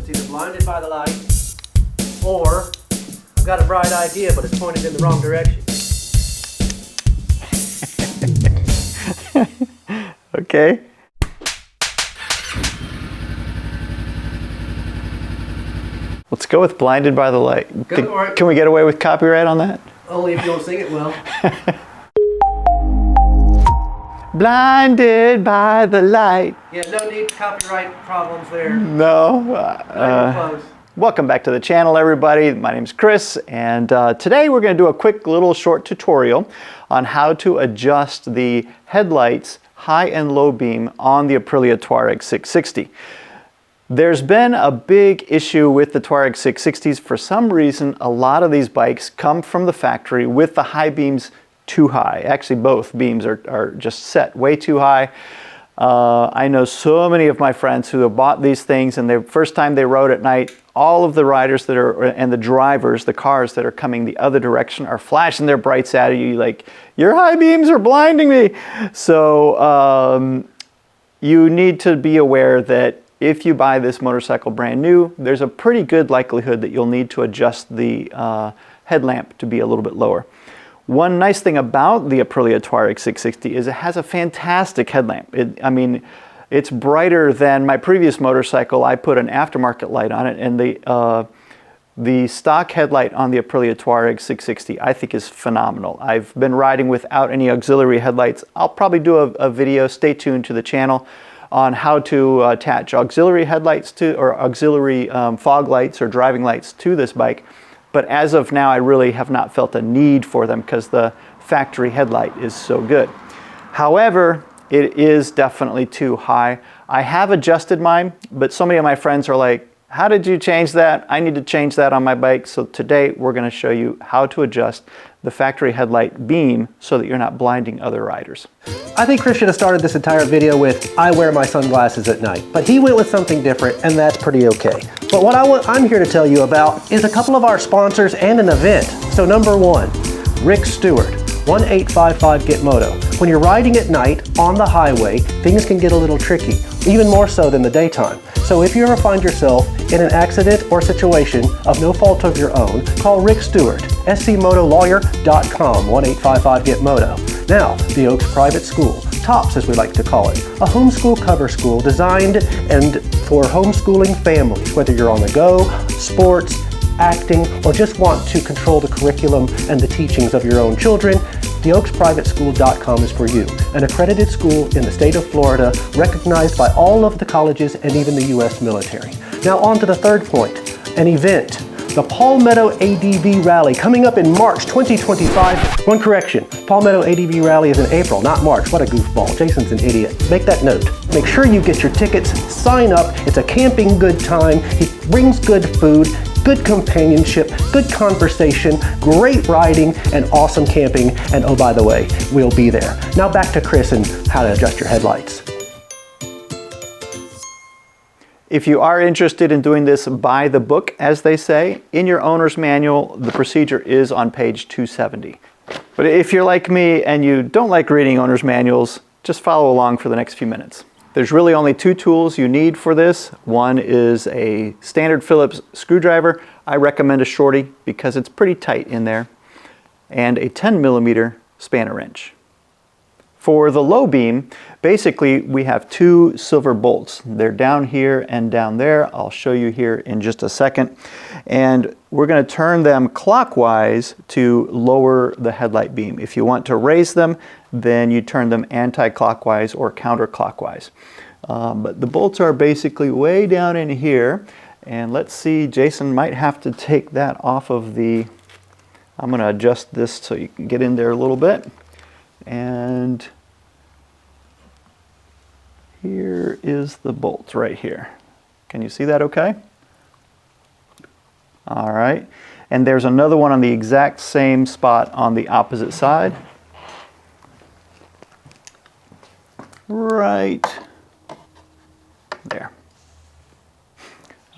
It's either blinded by the light, or I've got a bright idea, but it's pointed in the wrong direction. Okay. Let's go with blinded by the light. Can we get away with copyright on that? Only if you don't sing it well. Blinded by the light. Yeah, no need copyright problems there. No. Welcome back to the channel, everybody. My name's Chris, and today we're going to do a quick little short tutorial on how to adjust the headlights high and low beam on the Aprilia Touareg 660. There's been a big issue with the Touareg 660s. For some reason, a lot of these bikes come from the factory with the high beams too high. Actually, both beams are just set way too high. I know so many of my friends who have bought these things, and the first time they rode at night, all of the riders that are, and the drivers, the cars that are coming the other direction are flashing their brights at you like, your high beams are blinding me. So you need to be aware that if you buy this motorcycle brand new, there's a pretty good likelihood that you'll need to adjust the headlamp to be a little bit lower. One nice thing about the Aprilia Touareg 660 is it has a fantastic headlamp. It's brighter than my previous motorcycle. I put an aftermarket light on it, and the stock headlight on the Aprilia Touareg 660 I think is phenomenal. I've been riding without any auxiliary headlights. I'll probably do a video, stay tuned to the channel, on how to attach auxiliary headlights to, or auxiliary fog lights or driving lights to this bike. But as of now, I really have not felt a need for them because the factory headlight is so good. However, it is definitely too high. I have adjusted mine, but so many of my friends are like, how did you change that? I need to change that on my bike. So today we're going to show you how to adjust the factory headlight beam so that you're not blinding other riders. I think Chris should have started this entire video with, I wear my sunglasses at night. But he went with something different, and that's pretty okay. But what I'm here to tell you about is a couple of our sponsors and an event. So number one, Rick Stewart, 1855 Get Moto. When you're riding at night on the highway, things can get a little tricky, even more so than the daytime. So if you ever find yourself in an accident or situation of no fault of your own, call Rick Stewart, scmotolawyer.com, 1855 Get Moto. Now, the Oaks Private School, TOPS as we like to call it, a homeschool cover school designed and for homeschooling families, whether you're on the go, sports, acting, or just want to control the curriculum and the teachings of your own children. TheOaksPrivateSchool.com is for you, an accredited school in the state of Florida, recognized by all of the colleges and even the U.S. military. Now on to the third point, an event. The Palmetto ADV Rally coming up in March 2025. One correction, Palmetto ADV Rally is in April, not March. What a goofball. Jason's an idiot. Make that note. Make sure you get your tickets, sign up. It's a camping good time. He brings good food, good companionship, good conversation, great riding, and awesome camping. And oh, by the way, we'll be there. Now back to Chris and how to adjust your headlights. If you are interested in doing this by the book, as they say, in your owner's manual, the procedure is on page 270. But if you're like me and you don't like reading owner's manuals, just follow along for the next few minutes. There's really only two tools you need for this. One is a standard Phillips screwdriver. I recommend a shorty because it's pretty tight in there, and a 10mm spanner wrench. For the low beam, basically we have two silver bolts. They're down here and down there. I'll show you here in just a second. And we're going to turn them clockwise to lower the headlight beam. If you want to raise them, then you turn them anti-clockwise or counterclockwise. But the bolts are basically way down in here. And let's see, Jason might have to take that off of the... I'm going to adjust this so you can get in there a little bit. And here is the bolt right here. Can you see that okay? All right. And there's another one on the exact same spot on the opposite side. Right there.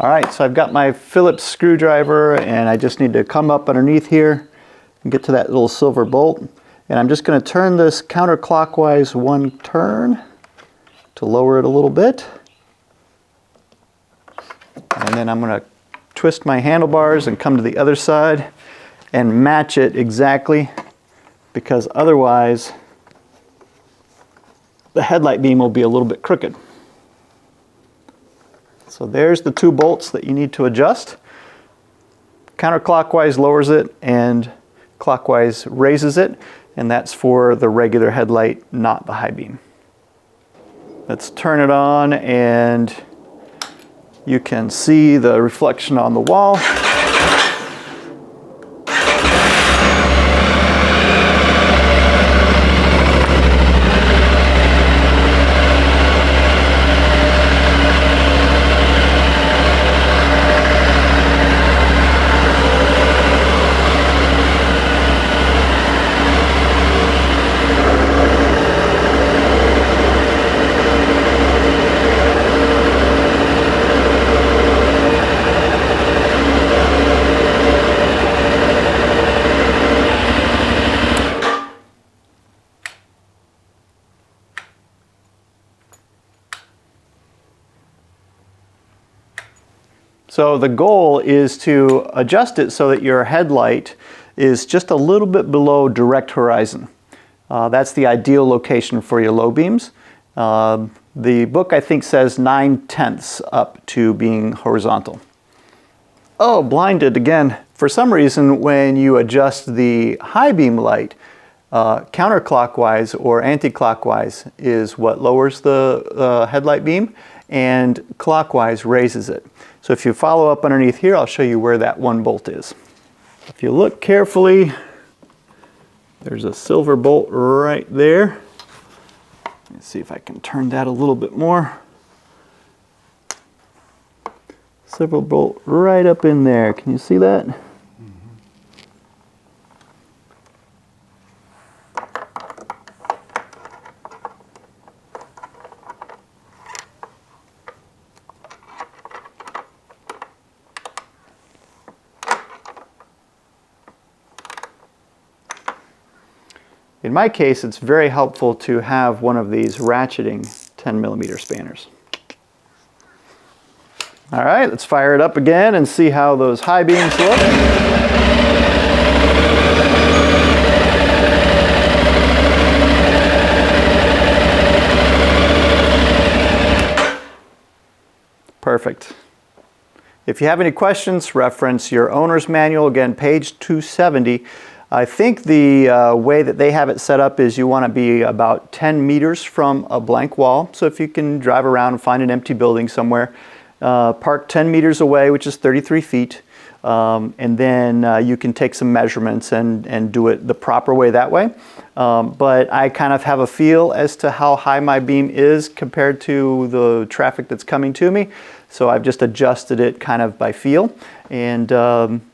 All right, so I've got my Phillips screwdriver, and I just need to come up underneath here and get to that little silver bolt. And I'm just going to turn this counterclockwise one turn to lower it a little bit. And then I'm going to twist my handlebars and come to the other side and match it exactly, because otherwise the headlight beam will be a little bit crooked. So there's the 2 bolts that you need to adjust. Counterclockwise lowers it and clockwise raises it, and that's for the regular headlight, not the high beam. Let's turn it on and you can see the reflection on the wall. So the goal is to adjust it so that your headlight is just a little bit below direct horizon. That's the ideal location for your low beams. The book, I think, says 9/10 up to being horizontal. Oh, blinded again. For some reason, when you adjust the high beam light, counterclockwise or anti-clockwise is what lowers the headlight beam, and clockwise raises it. So if you follow up underneath here, I'll show you where that 1 bolt is. If you look carefully, there's a silver bolt right there. Let's see if I can turn that a little bit more. Silver bolt right up in there. Can you see that? In my case, it's very helpful to have one of these ratcheting 10mm spanners. All right, let's fire it up again and see how those high beams look. Perfect. If you have any questions, reference your owner's manual, again, page 270. I think the way that they have it set up is you want to be about 10 meters from a blank wall. So if you can drive around and find an empty building somewhere, park 10 meters away, which is 33 feet, and then you can take some measurements and do it the proper way that way. But I kind of have a feel as to how high my beam is compared to the traffic that's coming to me. So I've just adjusted it kind of by feel. And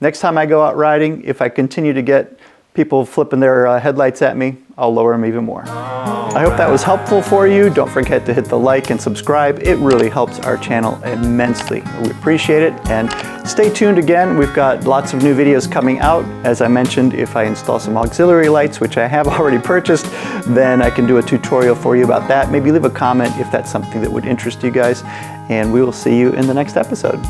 next time I go out riding, if I continue to get people flipping their headlights at me, I'll lower them even more. I hope that was helpful for you. Don't forget to hit the like and subscribe. It really helps our channel immensely. We appreciate it. And stay tuned again. We've got lots of new videos coming out. As I mentioned, if I install some auxiliary lights, which I have already purchased, then I can do a tutorial for you about that. Maybe leave a comment if that's something that would interest you guys. And we will see you in the next episode.